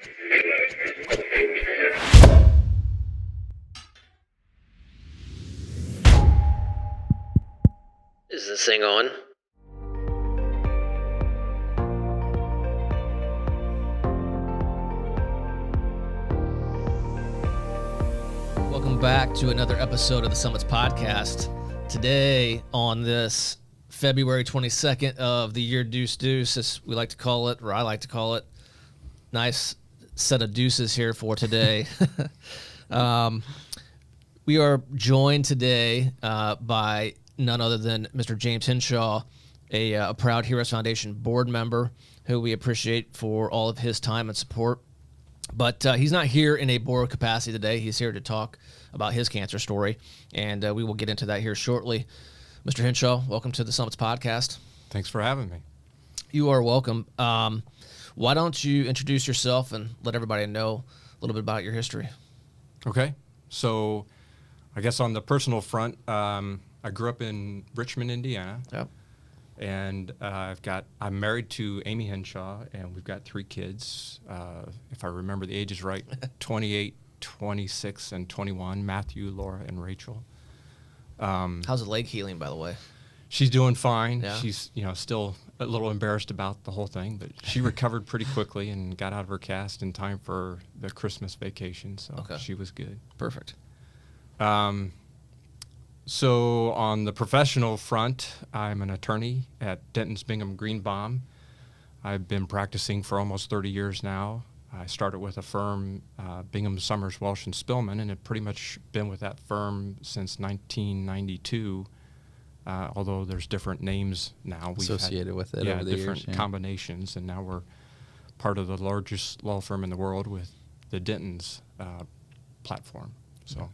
Is this thing on? Welcome back to another episode of the Summits Podcast. Today, on this February 22nd of the year Deuce Deuce, as we like to call it, or I like to call it, nice set of deuces here for today. We are joined today by none other than Mr. James Hinshaw, a proud Heroes Foundation board member who we appreciate for all of his time and support. But he's not here in a board capacity today. He's here to talk about his cancer story, and we will get into that here shortly. Mr. Hinshaw, welcome to the Summits Podcast. Thanks for having me. You are welcome. Why don't you introduce yourself and let everybody know a little bit about your history? Okay. So I guess on the personal front, I grew up in Richmond, Indiana. Yep. And I'm married to Amy Hinshaw, and we've got 3 kids. If I remember the ages right, 28, 26, and 21, Matthew, Laura, and Rachel. How's the leg healing, by the way? She's doing fine. Yeah. She's, still a little embarrassed about the whole thing, but she recovered pretty quickly and got out of her cast in time for the Christmas vacation, so She was good. Perfect. So on the professional front, I'm an attorney at Denton's Bingham Greenbaum. I've been practicing for almost 30 years now. I started with a firm, Bingham, Summers, Welsh, and Spillman, and have pretty much been with that firm since 1992, although there's different names now. Associated with it over the years. Different combinations, and now we're part of the largest law firm in the world with the Denton's platform. So.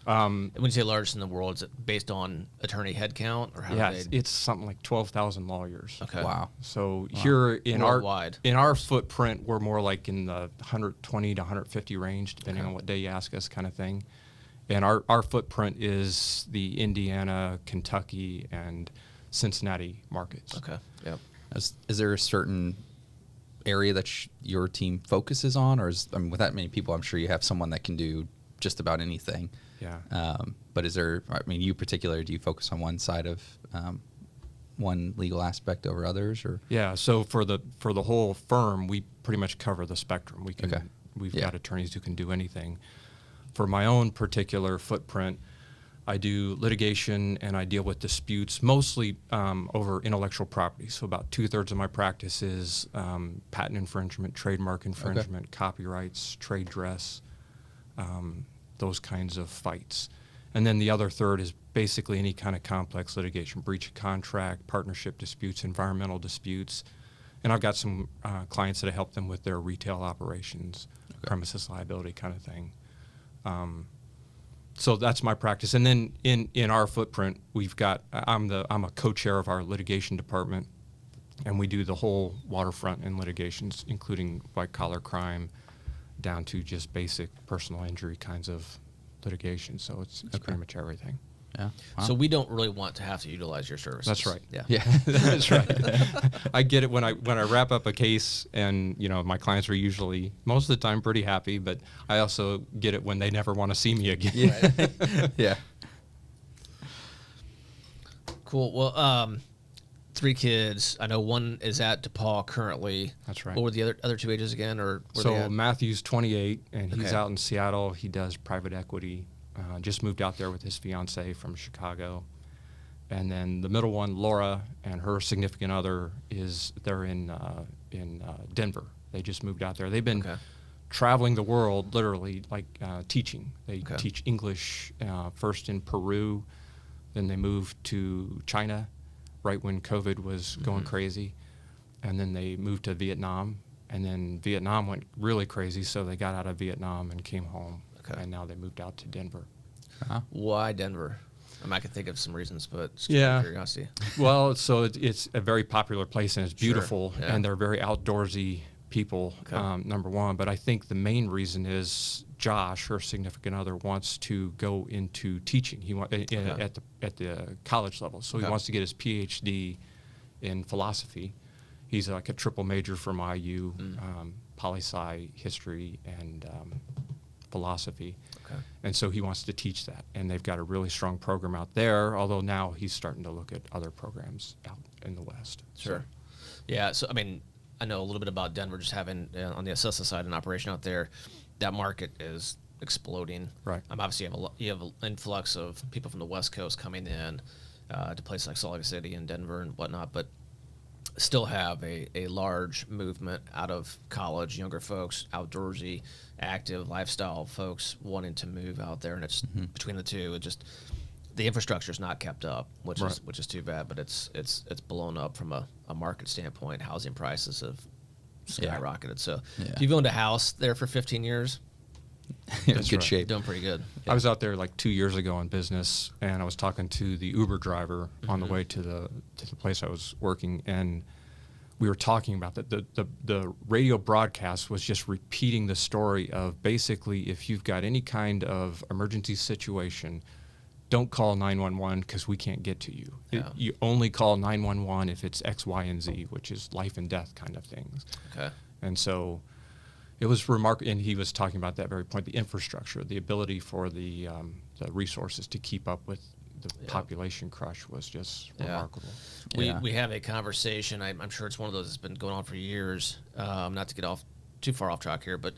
When you say largest in the world, is it based on attorney headcount, or how? Yeah, it's something like 12,000 lawyers. Okay. Wow. So here in worldwide, in our footprint, we're more like in the 120 to 150 range, depending on what day you ask us, kind of thing. And our footprint is the Indiana, Kentucky, and Cincinnati markets. Okay. Yep. Is there a certain area that your team focuses on, or with that many people, I'm sure you have someone that can do just about anything. Yeah. But is there, you particularly, do you focus on one side of one legal aspect over others, or? Yeah. So for the whole firm, we pretty much cover the spectrum. We've got attorneys who can do anything. For my own particular footprint, I do litigation and I deal with disputes, mostly over intellectual property. So about 2/3 of my practice is patent infringement, trademark infringement, copyrights, trade dress, those kinds of fights. And then the other third is basically any kind of complex litigation, breach of contract, partnership disputes, environmental disputes. And I've got some clients that I help them with their retail operations, premises liability kind of thing. So that's my practice. And then in our footprint, we've got, I'm a co-chair of our litigation department, and we do the whole waterfront in litigations, including white-collar crime, down to just basic personal injury kinds of litigation. So it's pretty much everything. Yeah. Wow. So we don't really want to have to utilize your services. That's right. Yeah. That's right. I get it when I wrap up a case, and my clients are usually most of the time pretty happy, but I also get it when they never want to see me again. Yeah. Yeah. Cool. Well, 3 kids. I know one is at DePaul currently. That's right. What were the other 2 ages again? Or so Matthew's 28, and he's out in Seattle. He does private equity. Just moved out there with his fiance from Chicago. And then the middle one, Laura, and her significant other they're in Denver. They just moved out there. They've been traveling the world, literally, teaching. They teach English first in Peru, then they moved to China right when COVID was going crazy, and then they moved to Vietnam, and then Vietnam went really crazy, so they got out of Vietnam and came home, and now they moved out to Denver. Why Denver? I can think of some reasons, but just curiosity. Well, so it's a very popular place, and it's beautiful, and they're very outdoorsy people, number one. But I think the main reason is Josh, her significant other, wants to go into teaching. He at the college level, so he wants to get his PhD in philosophy. He's like a triple major from IU, poli-sci, history, and philosophy. Okay. And so he wants to teach that. And they've got a really strong program out there, although now he's starting to look at other programs out in the West. Sure. Yeah, so, I mean, I know a little bit about Denver, just having, on the Assessa side, an operation out there. That market is exploding. Right. Obviously, you have an influx of people from the West Coast coming in to places like Salt Lake City and Denver and whatnot, but still have a large movement out of college, younger folks, outdoorsy, active lifestyle folks wanting to move out there, and it's between the two. It just, the infrastructure is not kept up, which is too bad. But it's blown up from a market standpoint. Housing prices have skyrocketed. So if you've owned a house there for 15 years, in good shape, doing pretty good. I was out there like 2 years ago on business, and I was talking to the Uber driver on the way to the place I was working, and we were talking about that. The radio broadcast was just repeating the story of basically, if you've got any kind of emergency situation, don't call 911 because we can't get to you. Yeah. You only call 911 if it's X, Y, and Z, which is life and death kind of things. Okay. And so it was remarkable, and he was talking about that very point, the infrastructure, the ability for the resources to keep up with the population crush was just remarkable. We have a conversation. I'm sure it's one of those that's been going on for years. Not to get too far off track here, but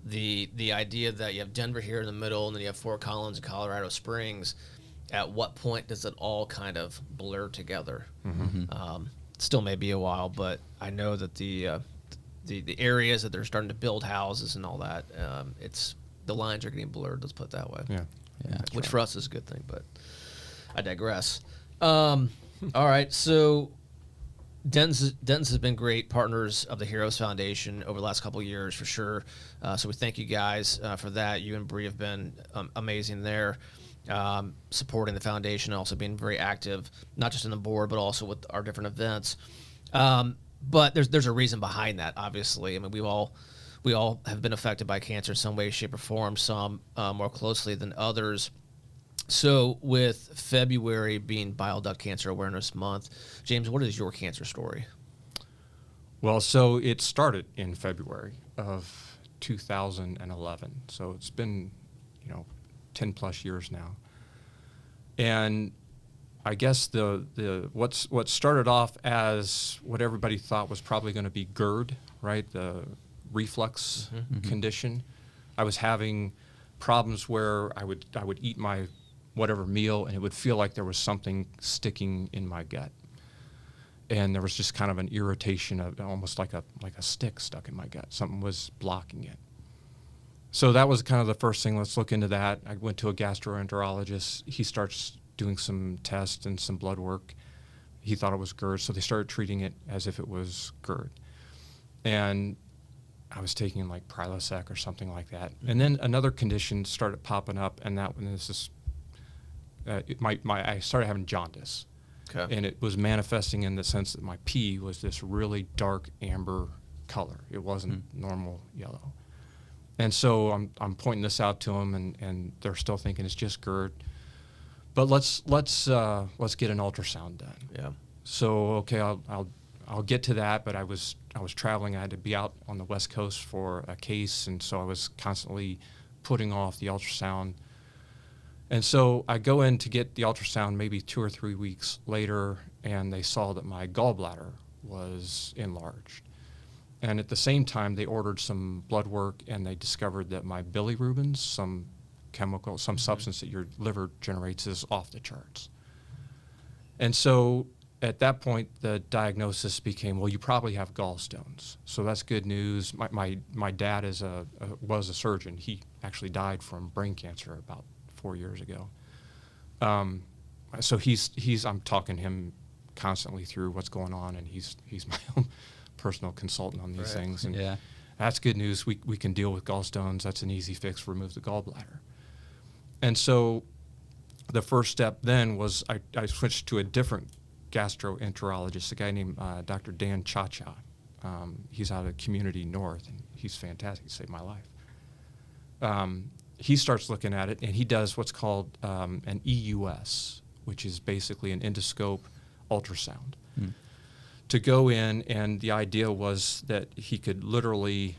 the idea that you have Denver here in the middle, and then you have Fort Collins and Colorado Springs. At what point does it all kind of blur together? Still may be a while, but I know that the areas that they're starting to build houses and all that, the lines are getting blurred. Let's put it that way. Which for us is a good thing, but I digress. All right, so Dens has been great partners of the Heroes Foundation over the last couple of years, for sure. So we thank you guys for that. You and Bree have been amazing there, supporting the foundation, also being very active, not just in the board, but also with our different events. But there's a reason behind that, obviously. I mean, we all have been affected by cancer in some way, shape, or form, some more closely than others. So with February being Bile Duct Cancer Awareness Month, James, what is your cancer story? Well, so it started in February of 2011. So it's been, 10 plus years now. And I guess what started off as what everybody thought was probably going to be GERD, right? The reflux condition. I was having problems where I would eat my whatever meal, and it would feel like there was something sticking in my gut, and there was just kind of an irritation of almost like a stick stuck in my gut. Something was blocking it. So that was kind of the first thing. Let's look into that. I went to a gastroenterologist. He starts doing some tests and some blood work. He thought it was GERD, so they started treating it as if it was GERD. And I was taking like Prilosec or something like that. And then another condition started popping up, and that one is I started having jaundice. Okay. And it was manifesting in the sense that my pee was this really dark amber color. It wasn't normal yellow. And so I'm pointing this out to them, and they're still thinking it's just GERD. But let's get an ultrasound done. Yeah. So okay, I'll get to that. But I was traveling. I had to be out on the West Coast for a case, and so I was constantly putting off the ultrasound. And so I go in to get the ultrasound maybe 2 or 3 weeks later, and they saw that my gallbladder was enlarged. And at the same time, they ordered some blood work, and they discovered that my bilirubin, some chemical, some substance that your liver generates, is off the charts. And so at that point, the diagnosis became, well, you probably have gallstones. So that's good news. My dad was a surgeon. He actually died from brain cancer about 4 years ago. So I'm talking him constantly through what's going on, and he's my own personal consultant on these things. And that's good news. We can deal with gallstones. That's an easy fix. Remove the gallbladder. And so the first step then was I switched to a different gastroenterologist, a guy named Dr. Dan Cha-Cha. He's out of Community North, and he's fantastic. He saved my life. He starts looking at it, and he does what's called an EUS, which is basically an endoscope ultrasound. to go in, and the idea was that he could literally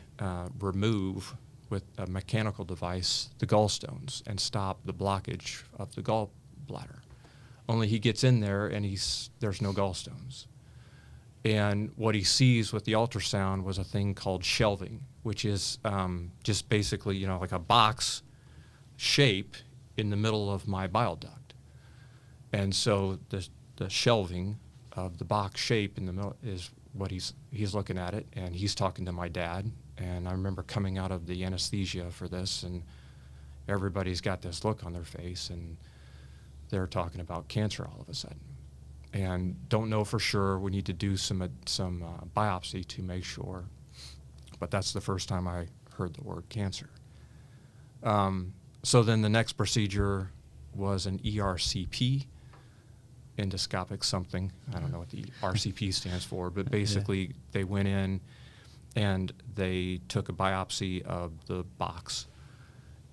remove with a mechanical device the gallstones and stop the blockage of the gallbladder. Only he gets in there and there's no gallstones. And what he sees with the ultrasound was a thing called shelving, which is just basically, like a box shape in the middle of my bile duct. And so the shelving of the box shape in the middle is what he's looking at it, and he's talking to my dad. And I remember coming out of the anesthesia for this, and everybody's got this look on their face, and they're talking about cancer all of a sudden, and don't know for sure. We need to do some biopsy to make sure, but that's the first time I heard the word cancer. So then the next procedure was an ERCP, endoscopic something. I don't know what the RCP stands for, but basically they went in and they took a biopsy of the box,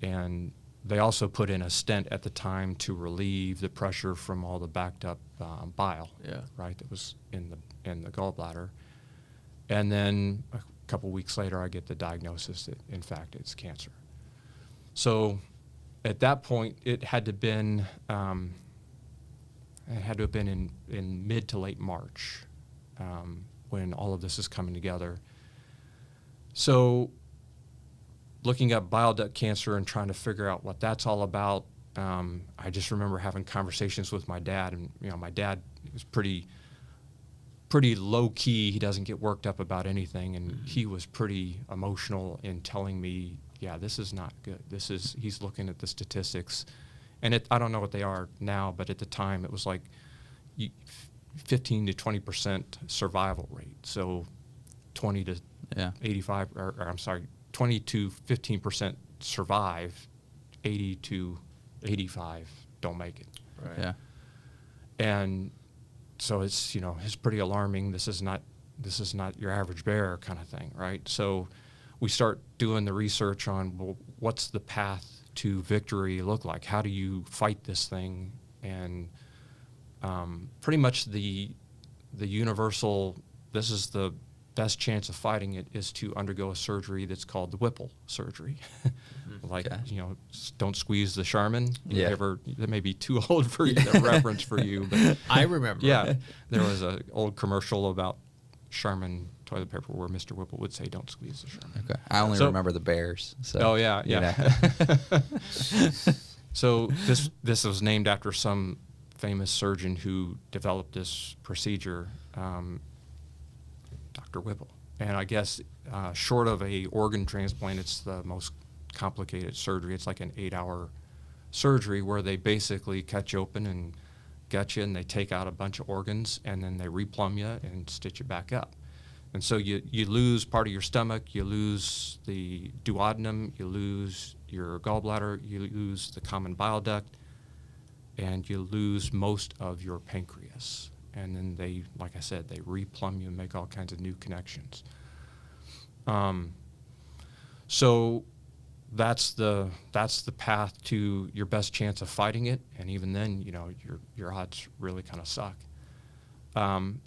and they also put in a stent at the time to relieve the pressure from all the backed up bile, right, that was in the gallbladder. And then a couple weeks later, I get the diagnosis that, in fact, it's cancer. So at that point, it had to have been in mid to late March when all of this is coming together. So looking at bile duct cancer and trying to figure out what that's all about, I just remember having conversations with my dad, and my dad was pretty low key. He doesn't get worked up about anything, and he was pretty emotional in telling me, yeah, this is not good. He's looking at the statistics, and I don't know what they are now, but at the time it was like 15 to 20% survival rate. So 20 to 85, or I'm sorry, 20 to 15% survive, 80 to 85 don't make it. Right. Yeah. And so it's pretty alarming. This is not your average bear kind of thing, right? So we start doing the research on, well, what's the path to victory look like? How do you fight this thing? And pretty much the universal, this is the best chance of fighting it, is to undergo a surgery that's called the Whipple surgery. Don't squeeze the Charmin. Yeah. That may be too old for you, the reference for you. But I remember. Yeah, there was an old commercial about Charmin toilet paper where Mr. Whipple would say, "Don't squeeze the Charmin." Okay. I only remember the bears. So, oh yeah. So this was named after some famous surgeon who developed this procedure, Dr. Whipple. And I guess short of a organ transplant, it's the most complicated surgery. It's like an 8-hour surgery where they basically cut you open and gut you, and they take out a bunch of organs, and then they replumb you and stitch you back up. And so you lose part of your stomach, you lose the duodenum, you lose your gallbladder, you lose the common bile duct, and you lose most of your pancreas. And then they, like I said, they replumb you and make all kinds of new connections. So that's the path to your best chance of fighting it, and even then, your odds really kind of suck.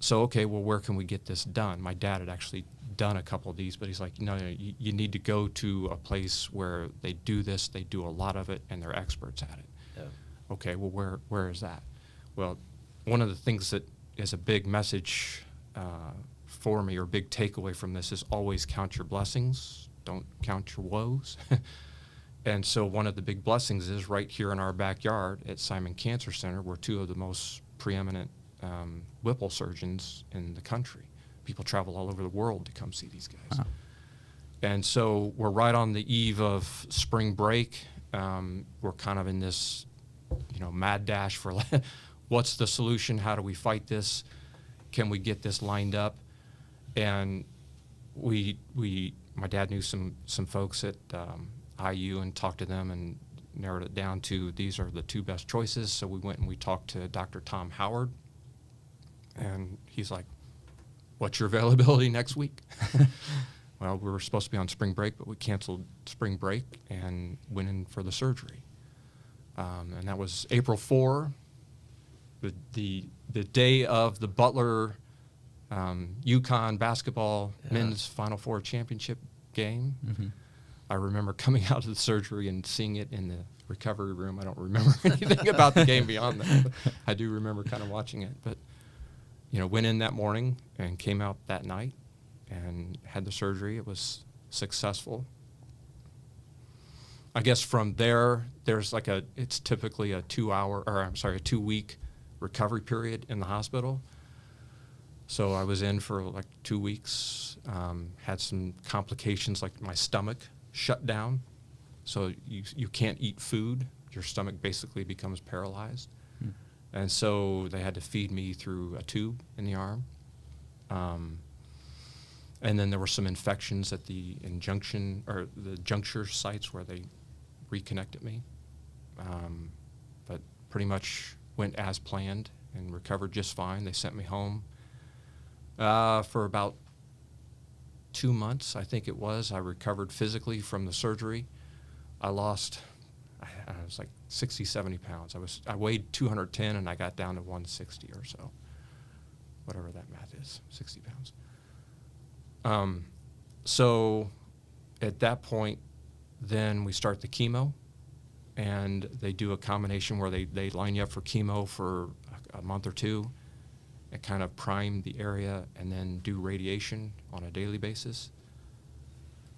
So okay, well, where can we get this done? My dad had actually done a couple of these, but he's like, no, you need to go to a place where they do this, they do a lot of it, and they're experts at it. Yeah. Okay, well, where is that? Well, one of the things that is a big message for me, or big takeaway from this, is always count your blessings, don't count your woes. And so one of the big blessings is right here in our backyard at Simon Cancer Center. We're two of the most preeminent Whipple surgeons in the country. People travel all over the world to come see these guys. Wow. And so we're right on the eve of spring break. We're kind of in this, mad dash for what's the solution? How do we fight this? Can we get this lined up? And my dad knew some folks at IU and talked to them and narrowed it down to these are the two best choices. So we went and we talked to Dr. Tom Howard, and he's like, "What's your availability next week?" Well, we were supposed to be on spring break, but we canceled spring break and went in for the surgery. And that was April 4, the day of the Butler UConn basketball men's Final Four championship game. Mm-hmm. I remember coming out of the surgery and seeing it in the recovery room. I don't remember anything about the game beyond that. But I do remember kind of watching it. But, went in that morning and came out that night and had the surgery. It was successful. I guess from there, there's it's typically a 2-week recovery period in the hospital. So I was in for 2 weeks, had some complications like my stomach shut down. So you can't eat food. Your stomach basically becomes paralyzed. And so they had to feed me through a tube in the arm. And then there were some infections at the juncture sites where they reconnected me. But pretty much went as planned and recovered just fine. They sent me home for about 2 months, I think it was. I recovered physically from the surgery. I lost, I was 60, 70 pounds. I weighed 210 and I got down to 160 or so, whatever that math is, 60 pounds. So at that point, then we start the chemo, and they do a combination where they line you up for chemo for a month or two and kind of prime the area, and then do radiation on a daily basis.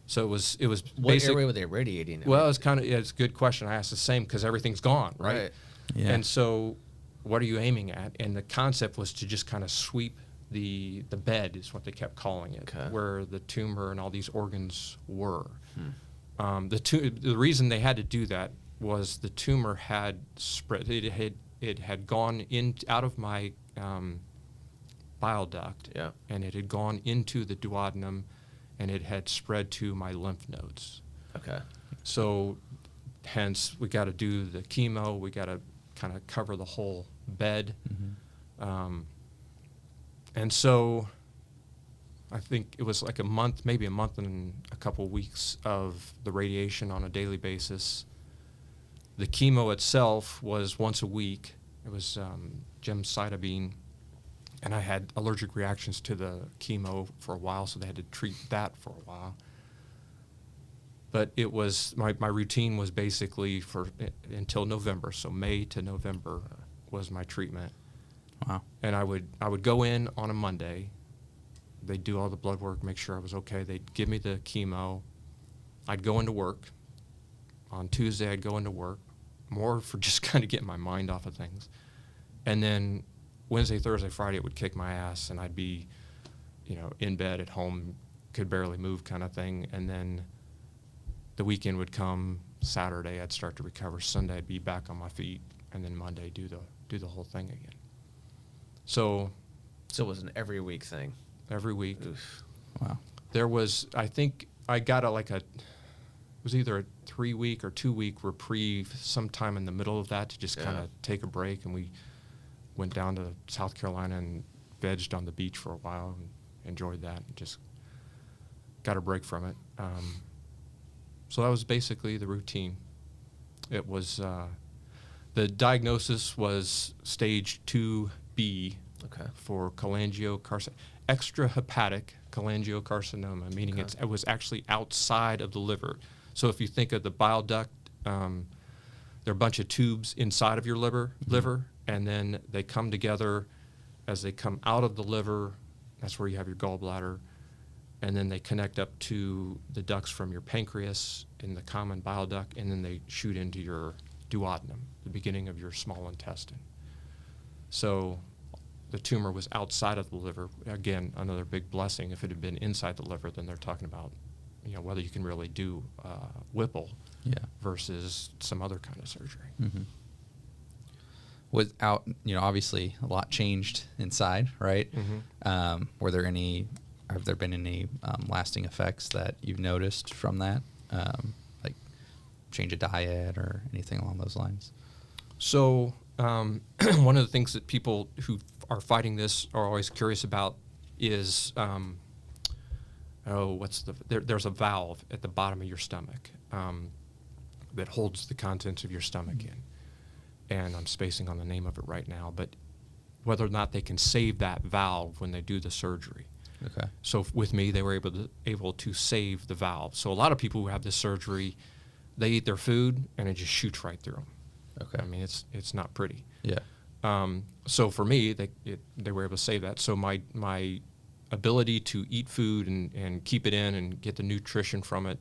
So it was What area were they radiating in? Well, it's a good question. I asked the same because everything's gone, right? Yeah. And so what are you aiming at? And the concept was to just kind of sweep the bed, is what they kept calling it, where the tumor and all these organs were. The reason they had to do that was the tumor had spread. It had gone out of my bile duct, and it had gone into the duodenum, and it had spread to my lymph nodes. Okay. So hence we got to do the chemo. We got to kind of cover the whole bed. Mm-hmm. And so I think it was maybe a month and a couple weeks of the radiation on a daily basis. The chemo itself was once a week. It was gemcitabine, and I had allergic reactions to the chemo for a while, so they had to treat that for a while. But it was my routine was basically until November, so May to November was my treatment. Wow. And I would go in on a Monday. They'd do all the blood work, make sure I was okay. They'd give me the chemo. I'd go into work. On Tuesday, I'd go into work, more for just kind of getting my mind off of things. And then Wednesday, Thursday, Friday, it would kick my ass, and I'd be, in bed at home, could barely move kind of thing. And then the weekend would come. Saturday, I'd start to recover. Sunday, I'd be back on my feet, and then Monday, do the whole thing again. So it was an every week thing. Every week. Oof. Wow. There was, I think, I got it was either a 3-week or 2-week reprieve sometime in the middle of that to just kind of take a break, and we went down to South Carolina and vegged on the beach for a while and enjoyed that and just got a break from it. So that was basically the routine. It was, the diagnosis was stage 2B for extrahepatic cholangiocarcinoma, meaning it was actually outside of the liver. So if you think of the bile duct, there are a bunch of tubes inside of your liver, and then they come together as they come out of the liver. That's where you have your gallbladder, and then they connect up to the ducts from your pancreas in the common bile duct, and then they shoot into your duodenum, the beginning of your small intestine. So the tumor was outside of the liver. Again, another big blessing. If it had been inside the liver, then they're talking about, whether you can really do Whipple versus some other kind of surgery. Mm-hmm. Without, obviously a lot changed inside, right? Mm-hmm. Have there been any lasting effects that you've noticed from that? Like change of diet or anything along those lines? So one of the things that people who are fighting this are always curious about is, there's a valve at the bottom of your stomach that holds the contents of your stomach in. And I'm spacing on the name of it right now, but whether or not they can save that valve when they do the surgery. Okay. So with me, they were able to save the valve. So a lot of people who have this surgery, they eat their food and it just shoots right through them. Okay. I mean, it's not pretty. Yeah. So for me, they were able to save that. So my ability to eat food and keep it in and get the nutrition from it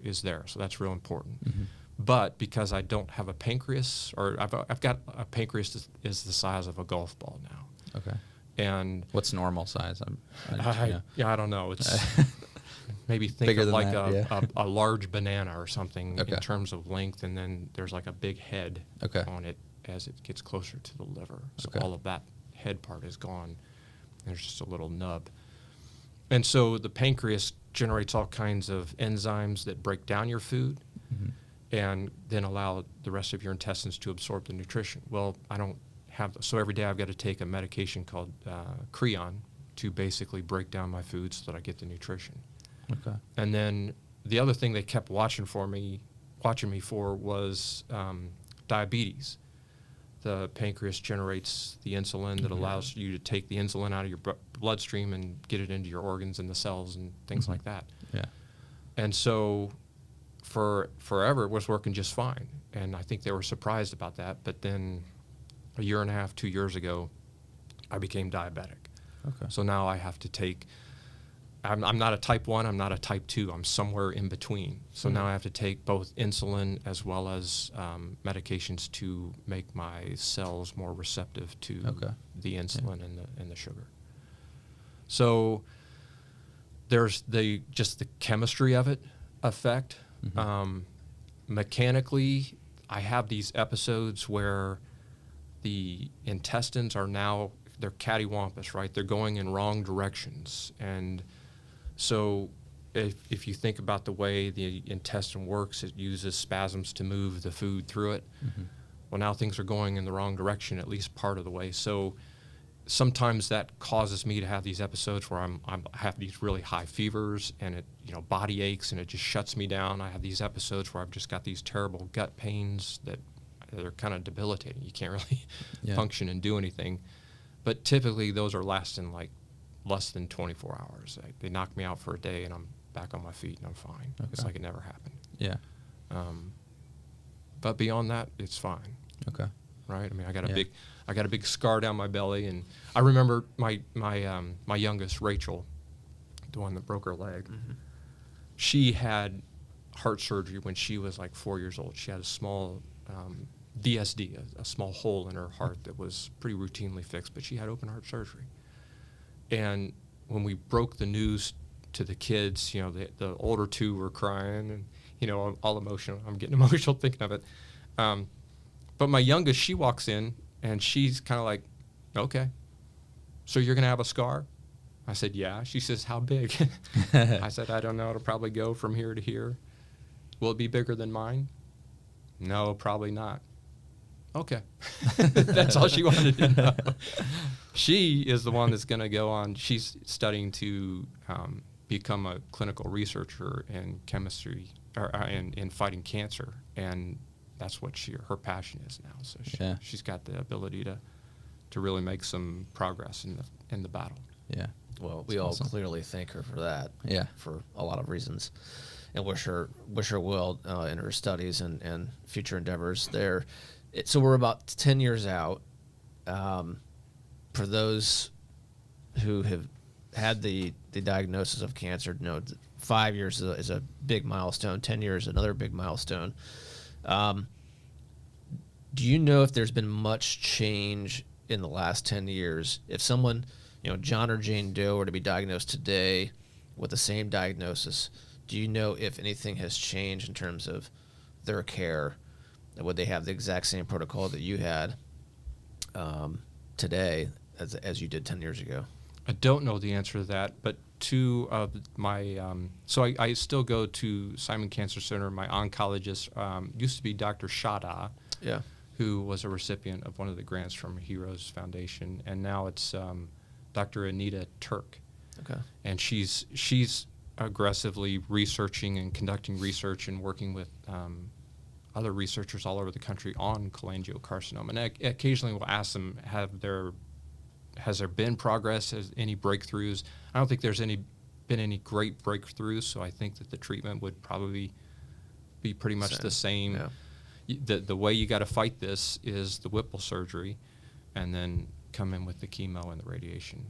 is there. So that's real important. Mm-hmm. But because I don't have a pancreas, or I've got a pancreas that is the size of a golf ball now. Okay. And what's normal size? I don't know. It's maybe think Bigger of than like that, a large banana or something Okay. in terms of length, and then there's like a big head Okay. on it as it gets closer to the liver. So Okay. all of that head part is gone. There's just a little nub. And so the pancreas generates all kinds of enzymes that break down your food Mm-hmm. and then allow the rest of your intestines to absorb the nutrition. Well, I don't have, so every day I've got to take a medication called Creon to basically break down my food so that I get the nutrition. Okay. And then the other thing they kept watching me for was diabetes. The pancreas generates the insulin that allows you to take the insulin out of your bloodstream and get it into your organs and the cells and things Mm-hmm. like that. Yeah. And so for forever it was working just fine. And I think they were surprised about that. But then a year and a half, 2 years ago, I became diabetic. Okay. So now I have to take, I'm not a type 1, I'm not a type 2, I'm somewhere in between. So now I have to take both insulin as well as medications to make my cells more receptive to Okay. the insulin and the sugar. So there's just the chemistry of it effect. Mm-hmm. Mechanically, I have these episodes where the intestines are now, they're cattywampus, right? They're going in wrong directions. And so if you think about the way the intestine works, it uses spasms to move the food through it. Mm-hmm. Well, now things are going in the wrong direction, at least part of the way. So sometimes that causes me to have these episodes where I have these really high fevers and it, body aches and it just shuts me down. I have these episodes where I've just got these terrible gut pains that they're kind of debilitating. You can't really function and do anything. But typically those are lasting like less than 24 hours. They knock me out for a day and I'm back on my feet and I'm fine. Okay. It's like it never happened. Yeah. But beyond that, it's fine. Okay. Right? I mean, I got a big scar down my belly, and I remember my youngest, Rachel, the one that broke her leg. Mm-hmm. She had heart surgery when she was like 4 years old. She had a small VSD, a small hole in her heart that was pretty routinely fixed, but she had open heart surgery. And when we broke the news to the kids, the older two were crying and, all emotional. I'm getting emotional thinking of it. But my youngest, she walks in and she's kind of like, okay, so you're going to have a scar? I said, yeah. She says, how big? I said, I don't know. It'll probably go from here to here. Will it be bigger than mine? No, probably not. Okay. That's all she wanted to know. She is the one that's going to go on. She's studying to become a clinical researcher in chemistry or in fighting cancer. And that's what her passion is now. So she's got the ability to really make some progress in the battle. Yeah. Well, we all clearly thank her for that. Yeah. For a lot of reasons, and wish her well in her studies and future endeavors there. So we're about 10 years out. For those who have had the diagnosis of cancer, 5 years is a big milestone. 10 years, another big milestone. Do you know if there's been much change in the last 10 years? If someone, John or Jane Doe were to be diagnosed today with the same diagnosis, do you know if anything has changed in terms of their care? Would they have the exact same protocol that you had today as you did 10 years ago? I don't know the answer to that, but two of my so I still go to Simon Cancer Center. My oncologist used to be Dr. Shada, who was a recipient of one of the grants from Heroes Foundation, and now it's Dr. Anita Turk. Okay. And she's aggressively researching and conducting research and working with other researchers all over the country on cholangiocarcinoma. And occasionally we'll ask them, has there been progress? Has any breakthroughs? I don't think there's been any great breakthroughs, so I think that the treatment would probably be pretty much the same. Yeah. The way you got to fight this is the Whipple surgery, and then come in with the chemo and the radiation.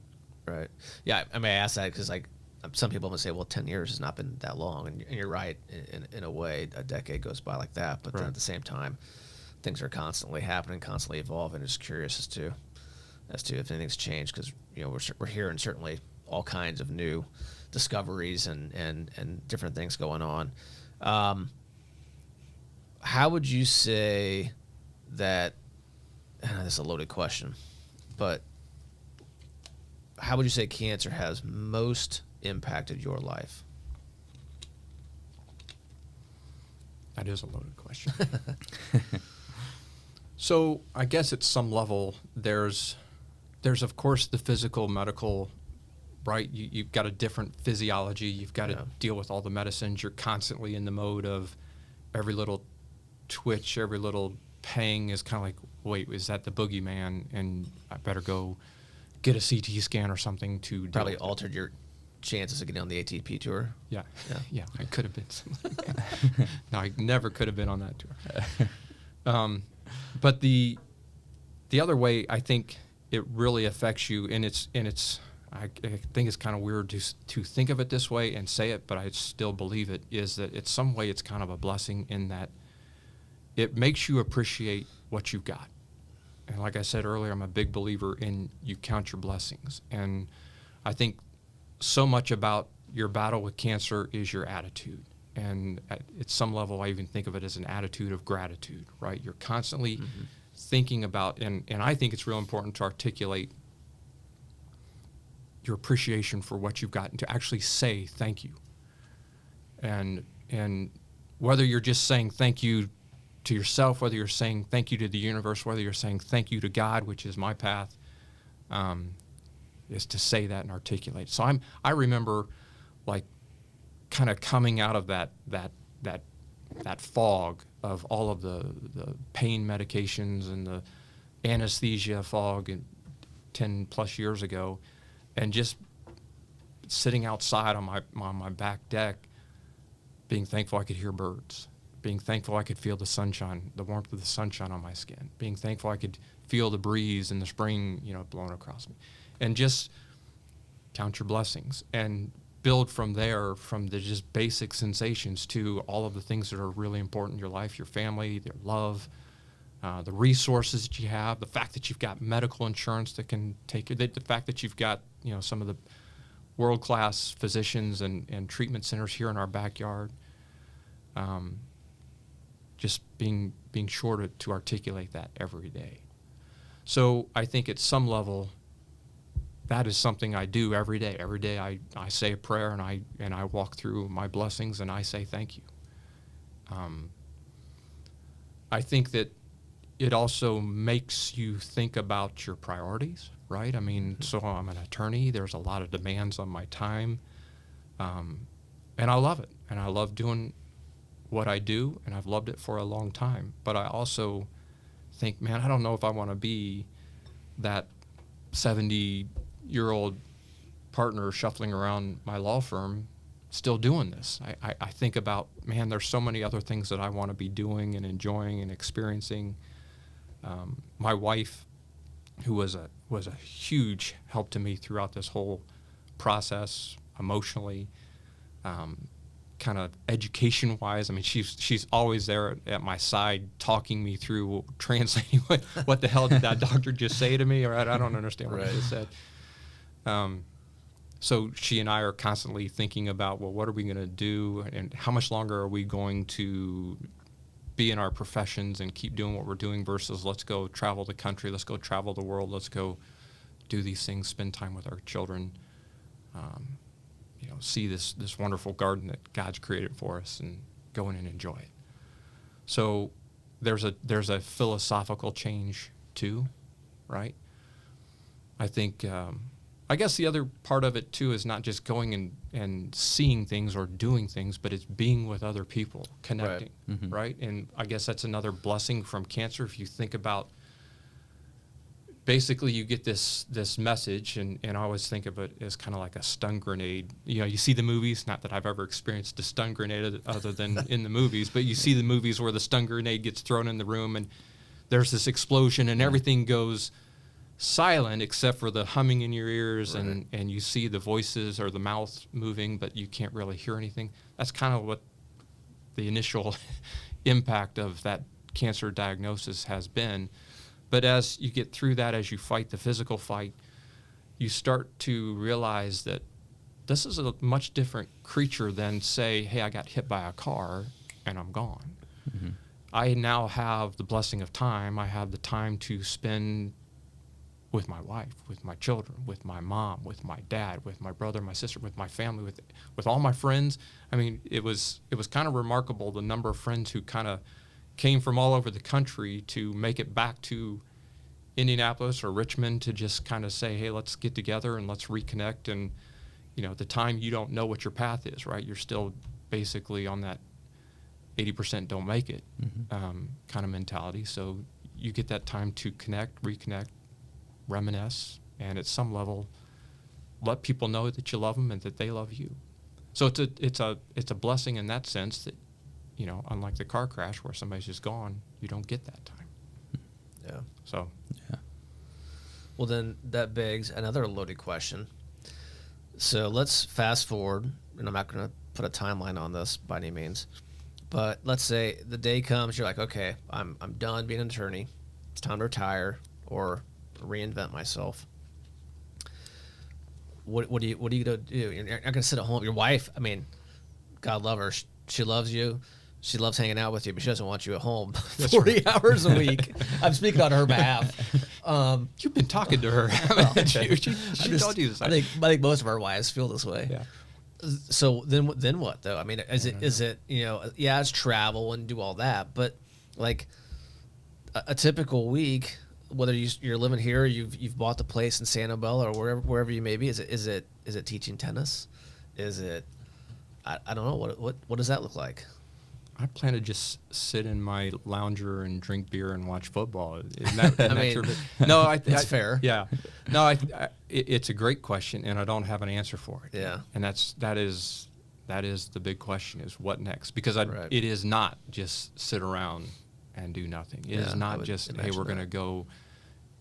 Right. Yeah, I mean, I ask that because, like, some people would say, well, 10 years has not been that long, and you're right. In a way, a decade goes by like that, but then at the same time, things are constantly happening, constantly evolving. I'm just curious as to if anything's changed, because, you know, we're hearing certainly all kinds of new discoveries and different things going on. How would you say that, this is a loaded question, but how would you say cancer has most impacted your life? That is a loaded question. So I guess at some level there's of course the physical, medical, right? You've got a different physiology. You've got to deal with all the medicines. You're constantly in the mode of every little twitch, every little pang is kind of like, wait, is that the boogeyman? And I better go get a CT scan or something to probably altered your chances of getting on the ATP tour. Yeah. I could have been something. No, I never could have been on that tour. But the other way I think it really affects you, and I think it's kind of weird to think of it this way and say it, but I still believe it, is that it's some way it's kind of a blessing in that it makes you appreciate what you've got. And like I said earlier, I'm a big believer in you count your blessings. And I think so much about your battle with cancer is your attitude. And at some level, I even think of it as an attitude of gratitude, right? You're constantly thinking about, and I think it's real important to articulate your appreciation for what you've got and to actually say thank you. And whether you're just saying thank you to yourself, whether you're saying thank you to the universe, whether you're saying thank you to God, which is my path, is to say that and articulate. So I remember, like, kind of coming out of that fog of all of the pain medications and the anesthesia fog 10 plus years ago, and just sitting outside on my back deck, being thankful I could hear birds, being thankful I could feel the sunshine, the warmth of the sunshine on my skin, being thankful I could feel the breeze in the spring, blowing across me, and just count your blessings and build from there, from the just basic sensations to all of the things that are really important in your life, your family, your love, the resources that you have, the fact that you've got medical insurance that can take you, the fact that you've got, some of the world-class physicians and treatment centers here in our backyard. Just being sure to articulate that every day. So I think at some level, that is something I do every day. Every day I say a prayer and I walk through my blessings and I say thank you. I think that it also makes you think about your priorities, right? I mean, so I'm an attorney. There's a lot of demands on my time, and I love it. And I love doing what I do, and I've loved it for a long time. But I also think, man, I don't know if I want to be that 70-year-old partner shuffling around my law firm still doing this. I think about, man, there's so many other things that I want to be doing and enjoying and experiencing. My wife, who was a huge help to me throughout this whole process, emotionally, kind of education-wise. I mean, she's always there at my side, talking me through, translating what the hell did that doctor just say to me, or I don't understand what he just said. So she and I are constantly thinking about, well, what are we going to do, and how much longer are we going to be in our professions and keep doing what we're doing versus let's go travel the country, let's go travel the world, let's go do these things, spend time with our children, see this wonderful garden that God's created for us, and go in and enjoy it. So there's a philosophical change too, right? I think I guess the other part of it too is not just going and seeing things or doing things, but it's being with other people, connecting, right? And I guess that's another blessing from cancer. If you think about, basically you get this message, and I always think of it as kind of like a stun grenade. You know, you see the movies, not that I've ever experienced a stun grenade other than in the movies, but you see the movies where the stun grenade gets thrown in the room and there's this explosion and everything goes silent except for the humming in your ears, and you see the voices or the mouth moving, but you can't really hear anything. That's kind of what the initial impact of that cancer diagnosis has been. But as you get through that, as you fight the physical fight, you start to realize that this is a much different creature than, say, hey, I got hit by a car and I'm gone. I now have the blessing of time. I have the time to spend with my wife, with my children, with my mom, with my dad, with my brother, my sister, with my family, with all my friends. I mean, it was kind of remarkable, the number of friends who kind of came from all over the country to make it back to Indianapolis or Richmond to just kind of say, hey, let's get together and let's reconnect. And, you know, at the time you don't know what your path is, right? You're still basically on that 80% don't make it kind of mentality. So you get that time to connect, reconnect, reminisce, and at some level let people know that you love them and that they love you. So it's a blessing in that sense that, you know, unlike the car crash where somebody's just gone, you don't get that time. Yeah. So. Yeah. Well, then that begs another loaded question. So let's fast forward, and I'm not going to put a timeline on this by any means, but let's say the day comes, you're like, okay, I'm done being an attorney. It's time to retire or reinvent myself. What are you going to do? You're not going to sit at home. Your wife, I mean, God love her. She loves you. She loves hanging out with you, but she doesn't want you at home 40 hours a week. I'm speaking on her behalf. You've been talking to her, haven't you? She told you this. I think most of our wives feel this way. Yeah. So then what though? I mean, is it you know, yeah, it's travel and do all that, but like a typical week, whether you're living here, or you've bought the place in Sanibel or wherever you may be, is it teaching tennis? Is it I don't know what does that look like? I plan to just sit in my lounger and drink beer and watch football. Isn't that, no, that's fair. Yeah, no, it's a great question, and I don't have an answer for it. Yeah, and that is the big question: is what next? Because it is not just sit around and do nothing. It is not just hey, we're going to go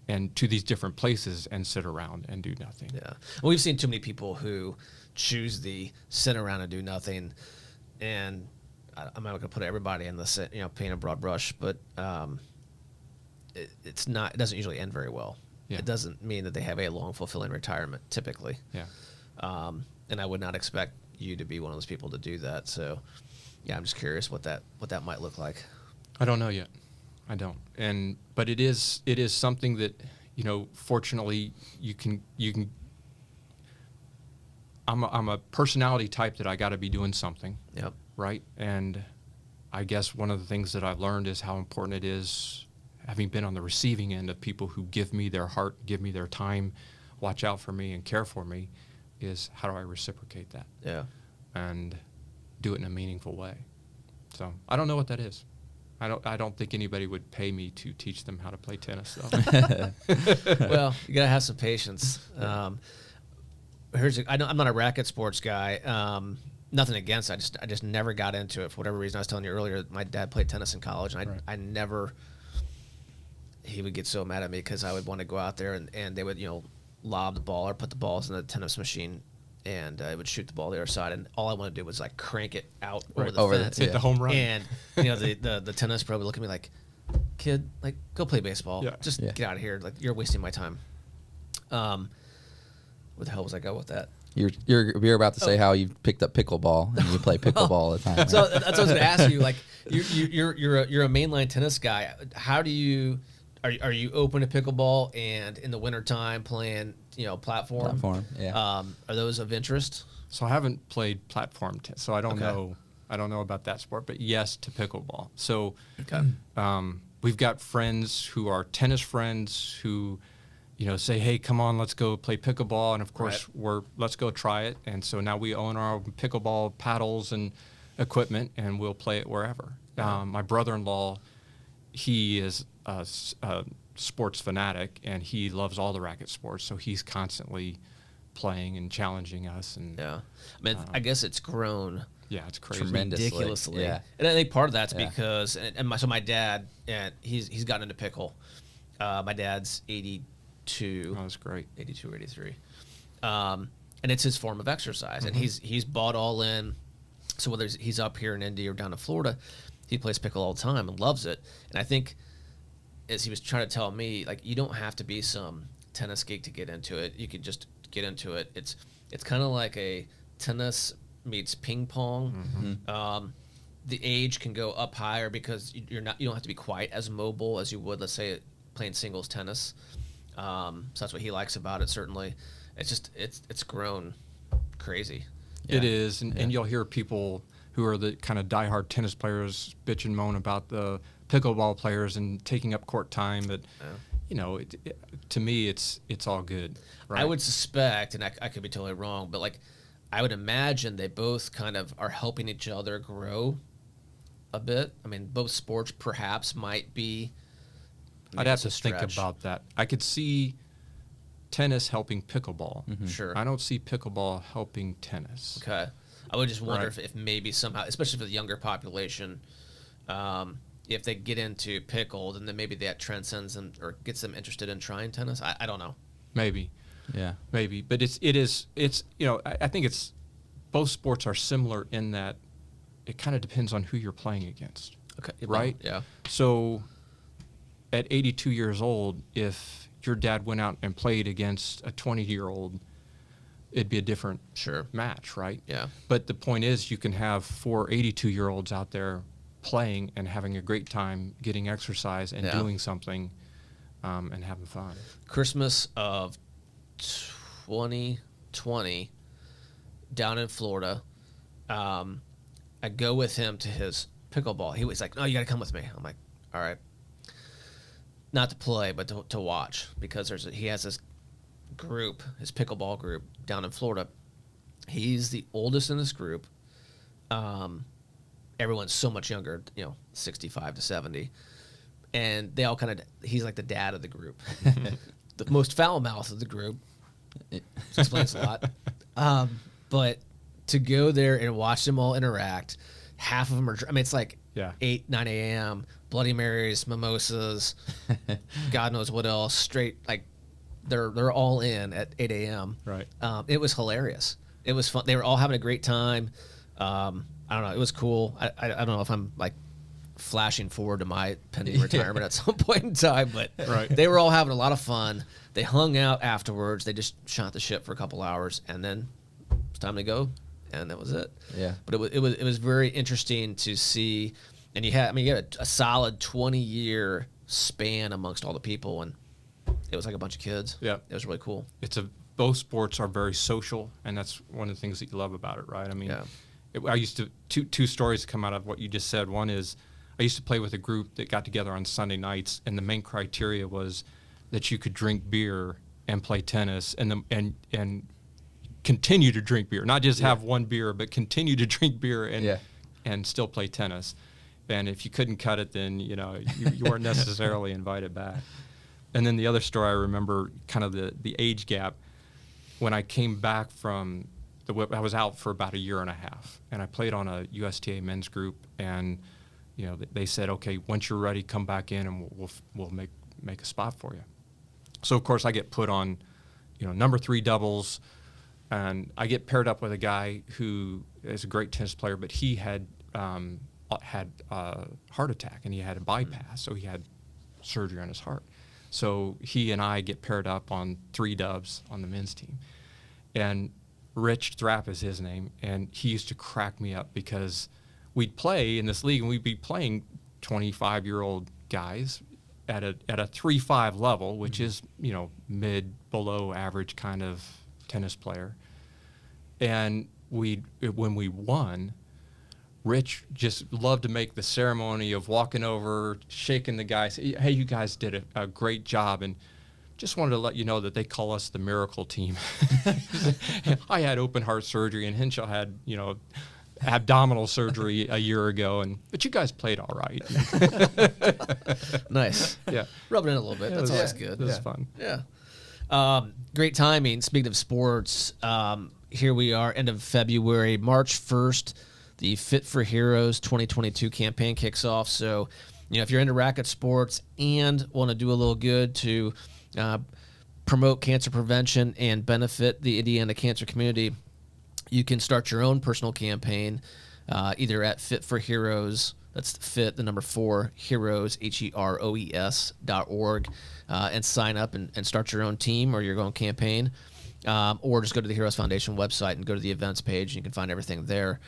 and to these different places and sit around and do nothing. Yeah, well, we've seen too many people who choose the sit around and do nothing, and I'm not going to put everybody in the paint a broad brush, but it doesn't usually end very well. Yeah. It doesn't mean that they have a long, fulfilling retirement typically. Yeah. And I would not expect you to be one of those people to do that. So, yeah, I'm just curious what that might look like. I don't know yet. I don't. But it is something that, you know, fortunately you can. I'm a personality type that I got to be doing something. Yep. Right. And I guess one of the things that I've learned is how important it is, having been on the receiving end of people who give me their heart, give me their time, watch out for me and care for me, is how do I reciprocate that? Yeah. And do it in a meaningful way. So I don't know what that is. I don't think anybody would pay me to teach them how to play tennis, though. Well, you gotta have some patience. I'm not a racket sports guy. Nothing against it. I just never got into it for whatever reason. I was telling you earlier, my dad played tennis in college, and I never. He would get so mad at me because I would want to go out there and they would, you know, lob the ball or put the balls in the tennis machine, and I would shoot the ball the other side, and all I wanted to do was like crank it out over the fence, hit the home run. And you know the tennis pro would look at me like, kid, like go play baseball. Yeah. Just get out of here. Like you're wasting my time. Where the hell was I go with that? You're about to say how you picked up pickleball and you play pickleball all the time. So that's what I was going to ask you. Like you're a mainline tennis guy. How do you are you open to pickleball and in the wintertime playing, you know, platform? Yeah. Are those of interest? So I haven't played platform tennis, so I don't know. I don't know about that sport, but yes to pickleball. So we've got friends who are tennis friends who say, hey, come on, let's go play pickleball. And of course, let's go try it. And so now we own our own pickleball paddles and equipment, and we'll play it wherever. My brother-in-law, he is a sports fanatic, and he loves all the racket sports. So he's constantly playing and challenging us. And I mean, I guess it's grown. Yeah, it's crazy. Tremendously. Ridiculously. Yeah. And I think part of that's because, so my dad, and he's gotten into pickle. My dad's 82. Oh, that's great. 82 or 83. And it's his form of exercise. And he's bought all in. So whether he's up here in Indy or down in Florida, he plays pickle all the time and loves it. And I think, as he was trying to tell me, like, you don't have to be some tennis geek to get into it. You can just get into it. It's kind of like a tennis meets ping pong. The age can go up higher because you don't have to be quite as mobile as you would, let's say, playing singles tennis. So that's what he likes about it. Certainly, it's grown crazy. It is, and you'll hear people who are the kind of diehard tennis players bitch and moan about the pickleball players and taking up court time, but to me, it's all good. Right? I would suspect, and I could be totally wrong, but like, I would imagine they both kind of are helping each other grow a bit. I mean, both sports perhaps might be. I'd have to think about that. I could see tennis helping pickleball. Sure. I don't see pickleball helping tennis. Okay. I would just wonder if maybe somehow, especially for the younger population, if they get into pickle, then maybe that transcends them or gets them interested in trying tennis. I don't know. Maybe. Yeah. Maybe. But I think it's both sports are similar in that it kind of depends on who you're playing against. Okay. Right? Yeah. So at 82 years old, if your dad went out and played against a 20-year-old, it'd be a different match, right? Yeah. But the point is, you can have 4 82-year-olds out there playing and having a great time, getting exercise and doing something and having fun. Christmas of 2020, down in Florida, I go with him to his pickleball. He was like, "No, you got to come with me." I'm like, "All right." Not to play, but to watch, because he has this group, his pickleball group down in Florida. He's the oldest in this group. Everyone's so much younger, 65 to 70. And they all he's like the dad of the group. The most foul mouth of the group. It explains a lot. But to go there and watch them all interact, half of them are, it's like 8, 9 a.m., Bloody Marys, mimosas, God knows what else, straight, like, they're all in at 8 a.m. Right. It was hilarious. It was fun. They were all having a great time. I don't know. It was cool. I don't know if I'm, like, flashing forward to my pending retirement at some point in time, but they were all having a lot of fun. They hung out afterwards. They just shot the shit for a couple hours, and then it's time to go, and that was it. Yeah. But it was very interesting to see, and you had a solid 20-year span amongst all the people, and it was like a bunch of kids. Yeah. It was really cool. Both sports are very social, and that's one of the things that you love about it, right? I mean, I used to, two stories come out of what you just said. One is, I used to play with a group that got together on Sunday nights, and the main criteria was that you could drink beer and play tennis, and continue to drink beer, not just have one beer, but continue to drink beer and still play tennis. And if you couldn't cut it, then you weren't necessarily invited back. And then the other story I remember, kind of the age gap, when I came back from I was out for about a year and a half, and I played on a USTA men's group, and they said, okay, once you're ready, come back in, and we'll make a spot for you. So of course I get put on, number 3 doubles, and I get paired up with a guy who is a great tennis player, but he had a heart attack, and he had a bypass, so he had surgery on his heart. So he and I get paired up on 3 dubs on the men's team, and Rich Thrapp is his name, and he used to crack me up because we'd play in this league, and we'd be playing 25-year-old guys at a 3-5 level, which is mid below average kind of tennis player. And when we won, Rich just loved to make the ceremony of walking over, shaking the guys, hey, you guys did a great job. And just wanted to let you know that they call us the miracle team. I had open heart surgery, and Hinshaw had, abdominal surgery a year ago, but you guys played all right. Nice. Yeah. Rub it in a little bit. That's always good. It was fun. Yeah. Great timing. Speaking of sports, here we are, end of February, March 1st, the Fit for Heroes 2022 campaign kicks off. So, if you're into racket sports and want to do a little good to promote cancer prevention and benefit the Indiana cancer community, you can start your own personal campaign either at Fit for Heroes, that's Fit, the number 4, Heroes, HEROES.org, and sign up and start your own team or your own campaign, or just go to the Heroes Foundation website and go to the events page, and you can find everything there.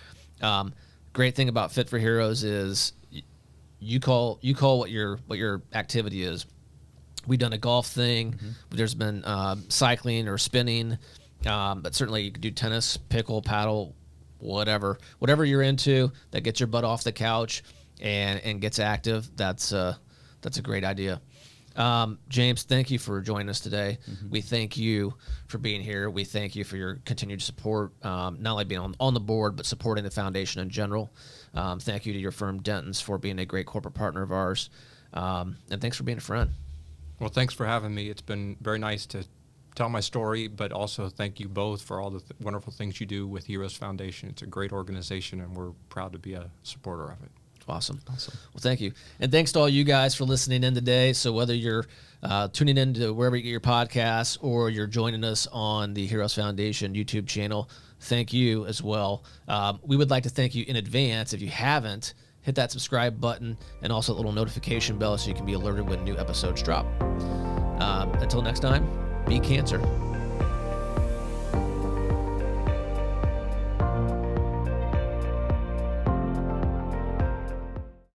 Great thing about Fit for Heroes is you call what your activity is. We've done a golf thing. Mm-hmm. There's been cycling or spinning, but certainly you can do tennis, pickle, paddle, whatever you're into that gets your butt off the couch and gets active. That's a great idea. James, thank you for joining us today. Mm-hmm. We thank you for being here. We thank you for your continued support, not only being on the board, but supporting the foundation in general. Thank you to your firm, Denton's, for being a great corporate partner of ours. And thanks for being a friend. Well, thanks for having me. It's been very nice to tell my story, but also thank you both for all the wonderful things you do with Heroes Foundation. It's a great organization, and we're proud to be a supporter of it. Awesome. Well, thank you. And thanks to all you guys for listening in today. So whether you're tuning in to wherever you get your podcasts or you're joining us on the Heroes Foundation YouTube channel, thank you as well. We would like to thank you in advance. If you haven't, hit that subscribe button and also the little notification bell so you can be alerted when new episodes drop. Until next time, be cancer.